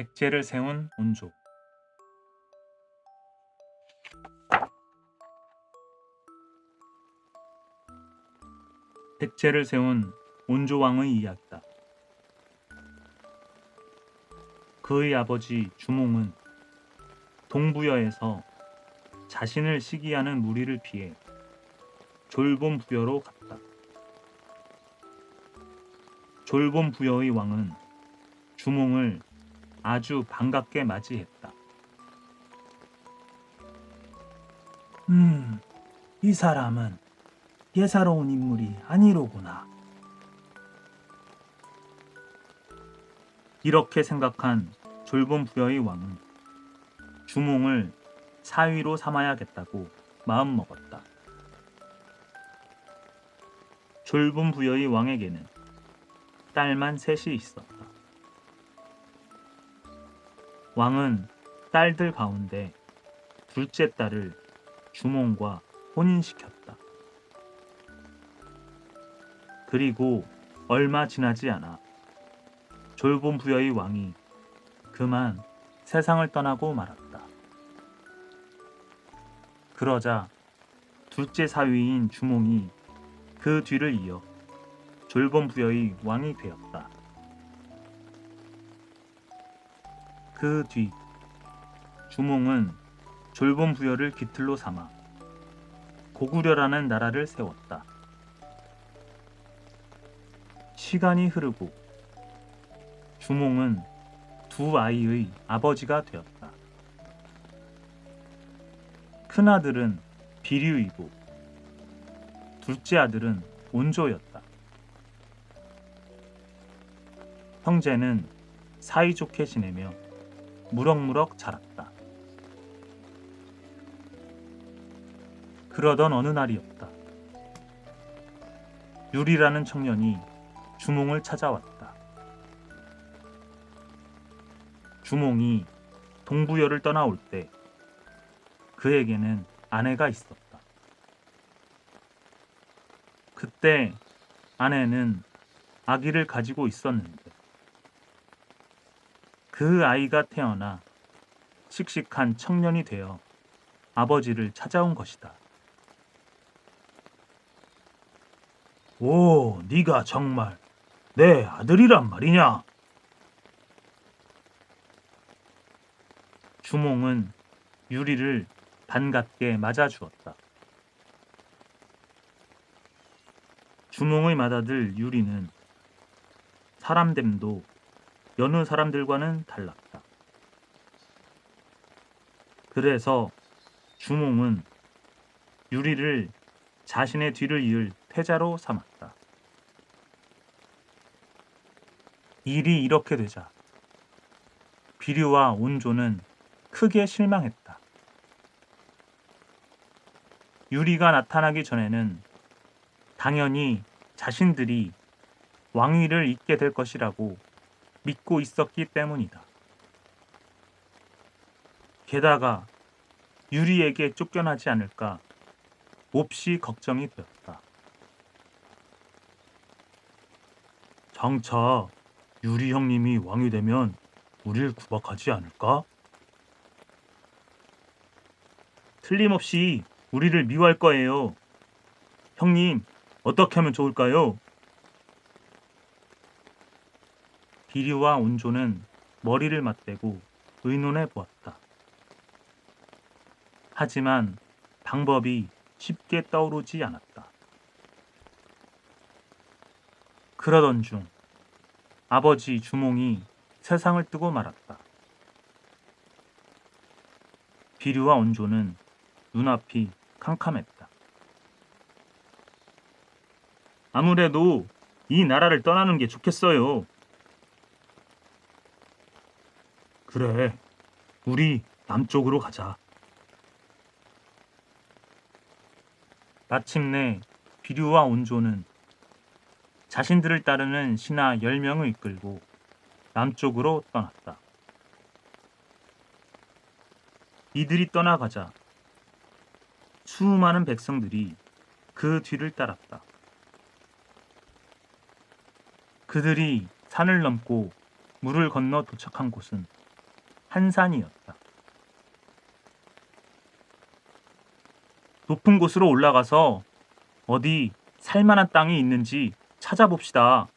백제를 세운 온조. 백제를 세운 온조왕의 이야기다. 그의 아버지 주몽은 동부여에서 자신을 시기하는 무리를 피해 졸본 부여로 갔다. 졸본 부여의 왕은 주몽을 아주 반갑게 맞이했다. 이 사람은 예사로운 인물이 아니로구나. 이렇게 생각한 졸본 부여의 왕은 주몽을 사위로 삼아야겠다고 마음먹었다. 졸본 부여의 왕에게는 딸만 셋이 있었다. 왕은 딸들 가운데 둘째 딸을 주몽과 혼인시켰다. 그리고 얼마 지나지 않아 졸본 부여의 왕이 그만 세상을 떠나고 말았다. 그러자 둘째 사위인 주몽이 그 뒤를 이어 졸본 부여의 왕이 되었다. 그 뒤 주몽은 졸본 부여를 깃틀로 삼아 고구려라는 나라를 세웠다. 시간이 흐르고 주몽은 두 아이의 아버지가 되었다. 큰아들은 비류이고 둘째 아들은 온조였다. 형제는 사이좋게 지내며 무럭무럭 자랐다. 그러던 어느 날이었다. 유리라는 청년이 주몽을 찾아왔다. 주몽이 동부여를 떠나올 때 그에게는 아내가 있었다. 그때 아내는 아기를 가지고 있었는데 그 아이가 태어나 씩씩한 청년이 되어 아버지를 찾아온 것이다. 오, 네가 정말 내 아들이란 말이냐? 주몽은 유리를 반갑게 맞아주었다. 주몽의 맏아들 유리는 사람됨도 여느 사람들과는 달랐다. 그래서 주몽은 유리를 자신의 뒤를 이을 태자로 삼았다. 일이 이렇게 되자 비류와 온조는 크게 실망했다. 유리가 나타나기 전에는 당연히 자신들이 왕위를 잇게 될 것이라고 믿고 있었기 때문이다. 게다가 유리에게 쫓겨나지 않을까 몹시 걱정이 되었다. 장차 유리 형님이 왕이 되면 우릴 구박하지 않을까? 틀림없이 우리를 미워할 거예요. 형님, 어떻게 하면 좋을까요? 비류와 온조는 머리를 맞대고 의논해 보았다. 하지만 방법이 쉽게 떠오르지 않았다. 그러던 중 아버지 주몽이 세상을 뜨고 말았다. 비류와 온조는 눈앞이 캄캄했다. 아무래도 이 나라를 떠나는 게 좋겠어요. 그래, 우리 남쪽으로 가자. 마침내 비류와 온조는 자신들을 따르는 신하 10명을 이끌고 남쪽으로 떠났다. 이들이 떠나가자 수많은 백성들이 그 뒤를 따랐다. 그들이 산을 넘고 물을 건너 도착한 곳은 한 산이었다. 높은 곳으로 올라가서 어디 살만한 땅이 있는지 찾아봅시다.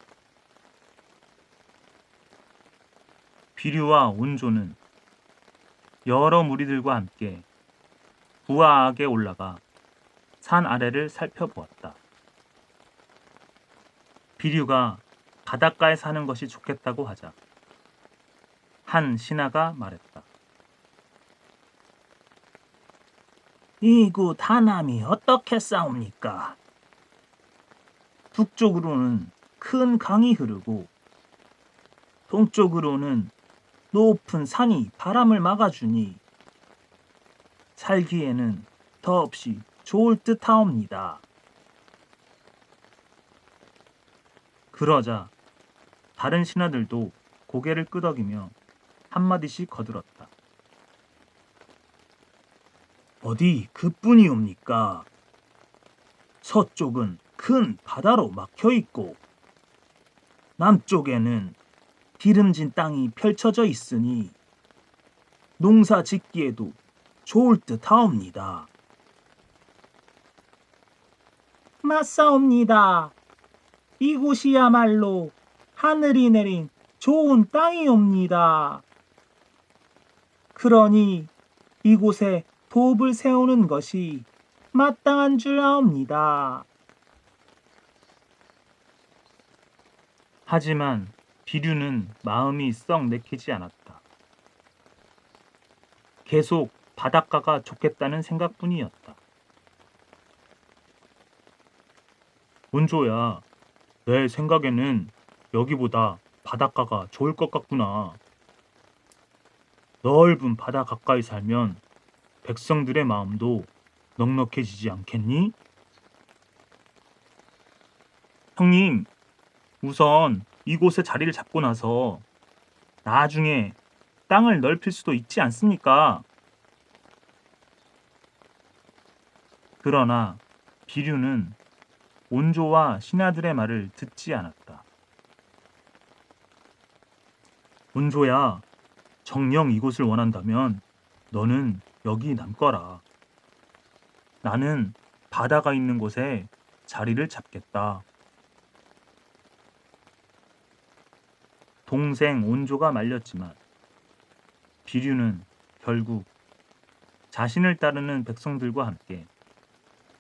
비류와 온조는 여러 무리들과 함께 부하하게 올라가 산 아래를 살펴보았다. 비류가 바닷가에 사는 것이 좋겠다고 하자 한 신하가 말했다. 이곳 하남이 어떻게 싸웁니까? 북쪽으로는 큰 강이 흐르고 동쪽으로는 높은 산이 바람을 막아주니 살기에는 더없이 좋을 듯하옵니다. 그러자 다른 신하들도 고개를 끄덕이며 한마디씩 거들었다. 어디 그뿐이옵니까? 서쪽은 큰 바다로 막혀 있고 남쪽에는 기름진 땅이 펼쳐져 있으니 농사 짓기에도 좋을 듯하옵니다. 맞사옵니다. 이곳이야말로 하늘이 내린 좋은 땅이옵니다. 그러니 이곳에 도읍을 세우는 것이 마땅한 줄 아옵니다. 하지만 비류는 마음이 썩 내키지 않았다. 계속 바닷가가 좋겠다는 생각뿐이었다. 온조야, 내 생각에는 여기보다 바닷가가 좋을 것 같구나. 넓은 바다 가까이 살면 백성들의 마음도 넉넉해지지 않겠니? 형님, 우선 이곳에 자리를 잡고 나서 나중에 땅을 넓힐 수도 있지 않습니까? 그러나 비류는 온조와 신하들의 말을 듣지 않았다. 온조야, 정녕 이곳을 원한다면 너는 여기 남거라. 나는 바다가 있는 곳에 자리를 잡겠다. 동생 온조가 말렸지만 비류는 결국 자신을 따르는 백성들과 함께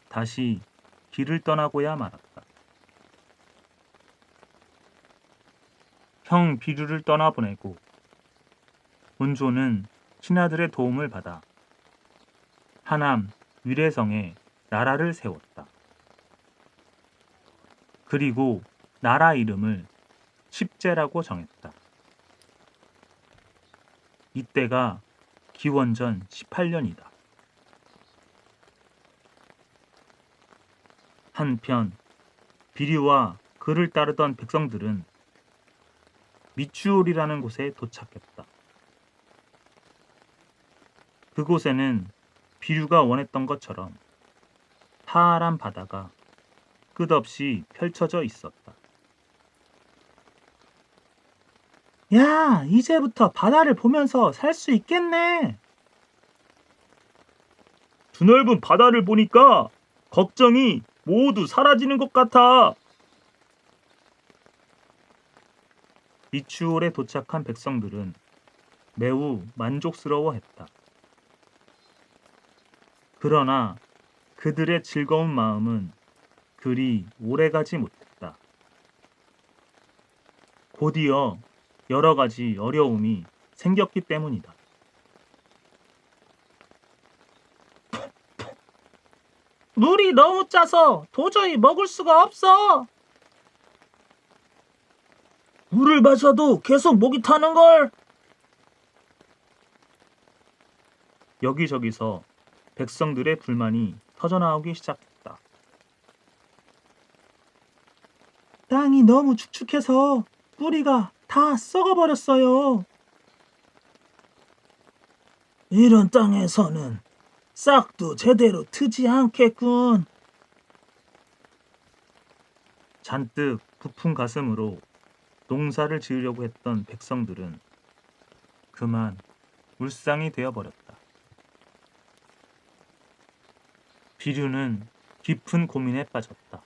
다시 길을 떠나고야 말았다. 형 비류를 떠나보내고 온조는 신하들의 도움을 받아 하남 위례성에 나라를 세웠다. 그리고 나라 이름을 십제라고 정했다. 이때가 기원전 18년이다. 한편 비류와 그를 따르던 백성들은 미추홀이라는 곳에 도착했다. 그곳에는 비류가 원했던 것처럼 파란 바다가 끝없이 펼쳐져 있었다. 야, 이제부터 바다를 보면서 살 수 있겠네. 드넓은 바다를 보니까 걱정이 모두 사라지는 것 같아. 미추홀에 도착한 백성들은 매우 만족스러워했다. 그러나 그들의 즐거운 마음은 그리 오래가지 못했다. 곧이어 여러 가지 어려움이 생겼기 때문이다. 물이 너무 짜서 도저히 먹을 수가 없어. 물을 마셔도 계속 목이 타는 걸. 여기저기서 백성들의 불만이 터져나오기 시작했다. 땅이 너무 축축해서 뿌리가 다 썩어버렸어요. 이런 땅에서는 싹도 제대로 트지 않겠군. 잔뜩 부푼 가슴으로 농사를 지으려고 했던 백성들은 그만 울상이 되어버렸다. 비류는 깊은 고민에 빠졌다.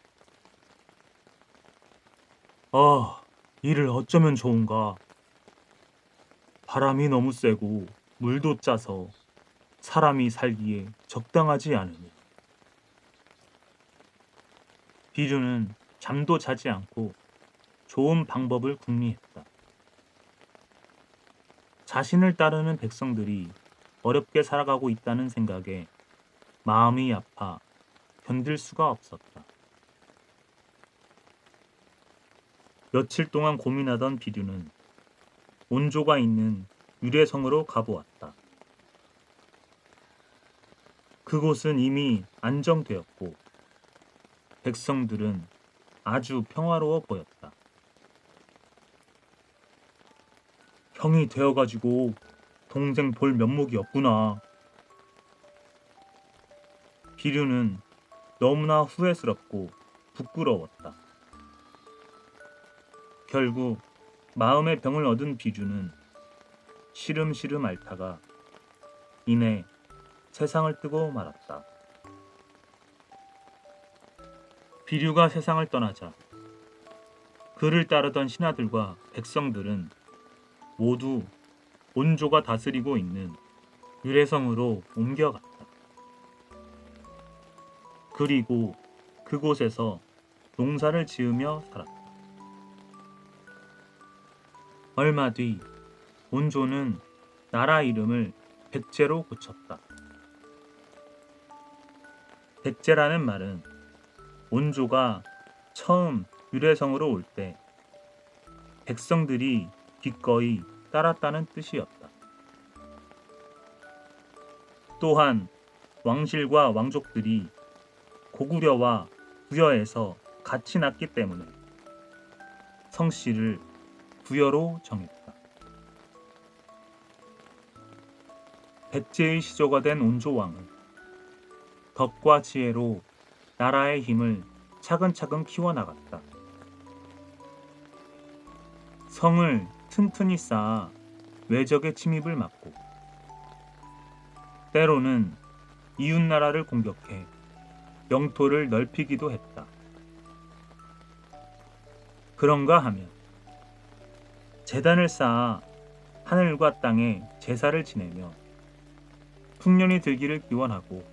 일을 어쩌면 좋은가? 바람이 너무 세고 물도 짜서 사람이 살기에 적당하지 않으니. 비류는 잠도 자지 않고 좋은 방법을 궁리했다. 자신을 따르는 백성들이 어렵게 살아가고 있다는 생각에 마음이 아파 견딜 수가 없었다. 며칠 동안 고민하던 비류는 온조가 있는 유래성으로 가보았다. 그곳은 이미 안정되었고 백성들은 아주 평화로워 보였다. 형이 되어가지고 동생 볼 면목이 없구나. 비류는 너무나 후회스럽고 부끄러웠다. 결국 마음의 병을 얻은 비류는 시름시름 앓다가 이내 세상을 뜨고 말았다. 비류가 세상을 떠나자 그를 따르던 신하들과 백성들은 모두 온조가 다스리고 있는 유래성으로 옮겨갔다. 그리고 그곳에서 농사를 지으며 살았다. 얼마 뒤 온조는 나라 이름을 백제로 고쳤다. 백제라는 말은 온조가 처음 유래성으로 올 때 백성들이 기꺼이 따랐다는 뜻이었다. 또한 왕실과 왕족들이 고구려와 부여에서 같이 났기 때문에 성씨를 부여로 정했다. 백제의 시조가 된 온조왕은 덕과 지혜로 나라의 힘을 차근차근 키워나갔다. 성을 튼튼히 쌓아 외적의 침입을 막고 때로는 이웃나라를 공격해 영토를 넓히기도 했다. 그런가 하면 제단을 쌓아 하늘과 땅에 제사를 지내며 풍년이 들기를 기원하고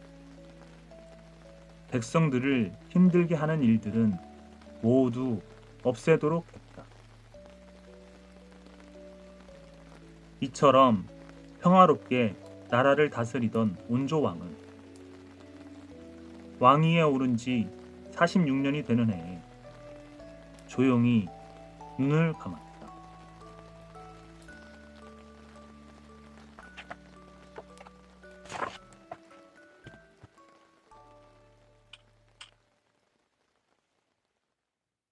백성들을 힘들게 하는 일들은 모두 없애도록 했다. 이처럼 평화롭게 나라를 다스리던 온조왕은 왕위에 오른 지 46년이 되는 해에 조용히 눈을 감았다.